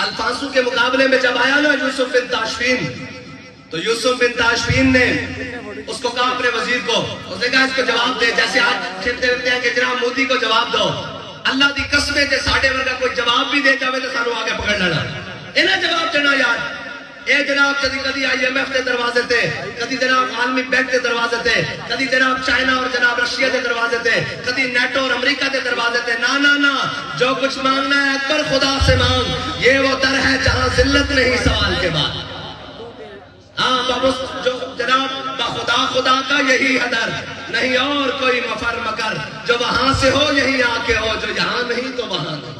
الفاسو کے مقابلے میں جب آیا نا یوسف بن تاشفین، تو یوسف بن تاشفین نے اس کو کہا اپنے وزیر کو، اس نے کہا اس کو جواب دے، جیسے آج پھرتے ہوتے ہیں کہ جناب مودی کو جواب دو، اللہ دی قسم ہے کہ ساڑھے ورگا کوئی جواب بھی دے جاوے تو سانو آگے پکڑ لینا، انہیں جواب دینا یار۔ اے جناب کدی آئی ایم ایف کے دروازے تھے، کدی جناب عالمی بینک کے دروازے تھے، کدی جناب چائنا اور جناب رشیا کے دروازے تھے، کدی نیٹو اور امریکہ کے دروازے تھے، نا جو کچھ مانگنا ہے اکبر خدا سے مانگ، یہ وہ در ہے جہاں ذلت نہیں سوال کے بعد۔ ہاں جو جناب خدا کا یہی ہے در، نہیں اور کوئی مفر مکر، جو وہاں سے ہو یہی آ کے ہو، جو یہاں نہیں تو وہاں نہیں۔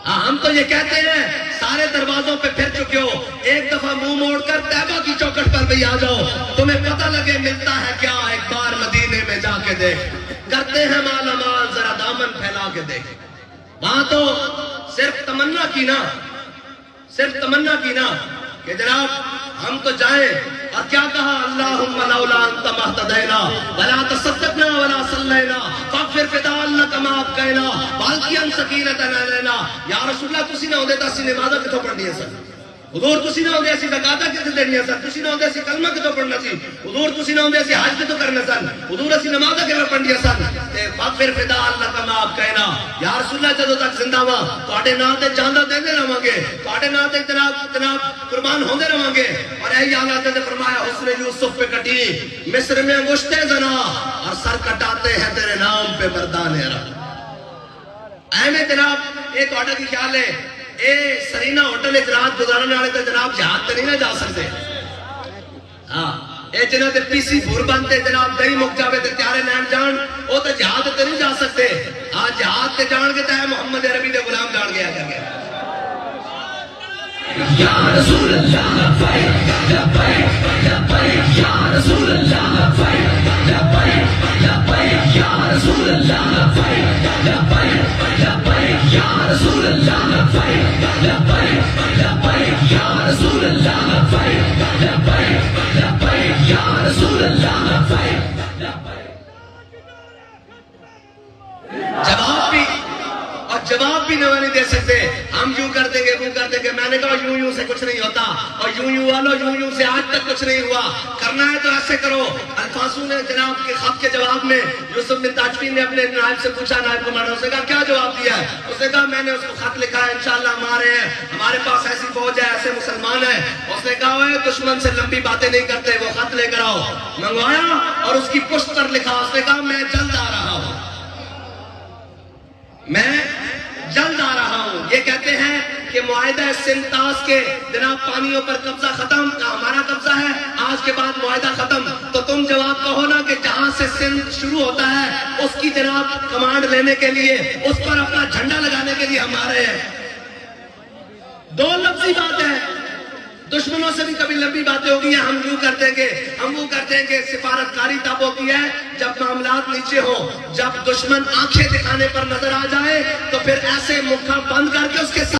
ہم تو یہ کہتے ہیں سارے دروازوں پہ پھر چکے ہو، ایک دفعہ منہ موڑ کر طیبہ کی چوکٹ پر بھی آ جاؤ، تمہیں پتہ لگے ملتا ہے کیا، ایک بار مدینے میں جا کے دیکھ، کرتے ہیں مالا مال ذرا دامن پھیلا کے دیکھ۔ وہاں تو صرف تمنا کی نا کہ جناب ہم تو جائیں، اور کیا کہا، اللہم لولا انت مہتدینا ولا تصدقنا ولا صلینا فاغفر فداء لک ما ابقینا والقیاں سکینۃ علینا۔ یا رسول اللہ تسی نہ ہوندے تا اسی نمازاں کتھوں پڑھنی ہے سر، حضور تسی نہ ہوندے اسی زکاتاں کتھوں دینی ہے سر، تسی نہ ہوندے اسی کلمہ کتھوں پڑھنا سی، حضور تسی نہ ہوندے اسی حج کتھوں کرنا سن، حضور اسی نمازاں کتھوں پڑھنی ہے سن، تے فاغفر فداء لک ما ابقینا۔ یا رسول اللہ جدوں تک زندہ ہاں تواڈے نام تے جاندا دیندے رہواں گے، تواڈے نام تے جناب قربان ہوندے رہواں گے۔ اور اے اللہ نے فرمایا حسن یوسف پہ کٹی مصر میں انگشت زنا، اور سر کٹاتے ہیں تیرے نام پہ مردان عرب۔ اہمیں جناب اے تواڈا کی خیال ہے اے سرینا ہوٹل ایک رات گزارنے والے تو جناب جہاد تے نہیں نہ جا سکتے؟ ہاں اے جنہاں تے پی سی بھور بنتے جناب دہی مک جاوے تے تیارے لین جان، وہ تو جہاد تے نہیں جا سکتے۔ ہاں جہاد تے جان کے تے محمد عربی دے غلام جان گیا گیا۔ یا رسول اللہ لبیک لبیک لبیک یا رسول اللہ لبیک لبیک لبیک یا رسول اللہ لبیک لبیک لبیک یا رسول اللہ لبیک لبیک لبیک یا رسول اللہ لبیک لبیک لبیک یا رسول اللہ لبیک لبیک۔ جواب بھی نہیں دے سکتے، ہم یوں کر دیں گے وہ کر دیں گے۔ میں نے کہا یوں سے کچھ نہیں ہوتا، اور یوں والو یوں سے آج تک کچھ نہیں ہوا، کرنا ہے تو ایسے کرو۔ الفاسو نے جناب کے خط کے جواب میں یوسف بن تاشفین نے اپنے نائب سے پوچھا، نائب کمانڈر، اس نے کہا کیا جواب دیا ہے؟ اس نے کہا میں نے اس کو خط لکھا ہے، انشاءاللہ ہم آ رہے ہیں، ہمارے پاس ایسی فوج ہے، ایسے مسلمان ہیں۔ اس نے کہا وہ دشمن سے لمبی باتیں نہیں کرتے، وہ خط لے کر آؤ۔ منگوایا اور اس کی پشت پر لکھا، اس نے کہا میں جلد آ رہا ہوں، میں جلد آ رہا ہوں۔ یہ کہتے ہیں کہ معاہدہ سنتاس کے جناب پانیوں پر قبضہ ختم، ہمارا قبضہ ہے، آج کے بعد معاہدہ ختم۔ تو تم جواب کہو نا کہ جہاں سے سندھ شروع ہوتا ہے اس کی جناب کمانڈ لینے کے لیے، اس پر اپنا جھنڈا لگانے کے لیے ہمارے ہیں۔ دو لفظی بات ہے، دشمنوں سے بھی کبھی لمبی باتیں ہوگی ہیں، ہم یوں کر دیں گے، ہم وہ کر دیں گے۔ سفارتکاری تب ہوتی ہے جب معاملات نیچے ہوں، جب دشمن آنکھیں دکھانے پر نظر آ جائے تو پھر ایسے مکھا بند کر کے اس کے ساتھ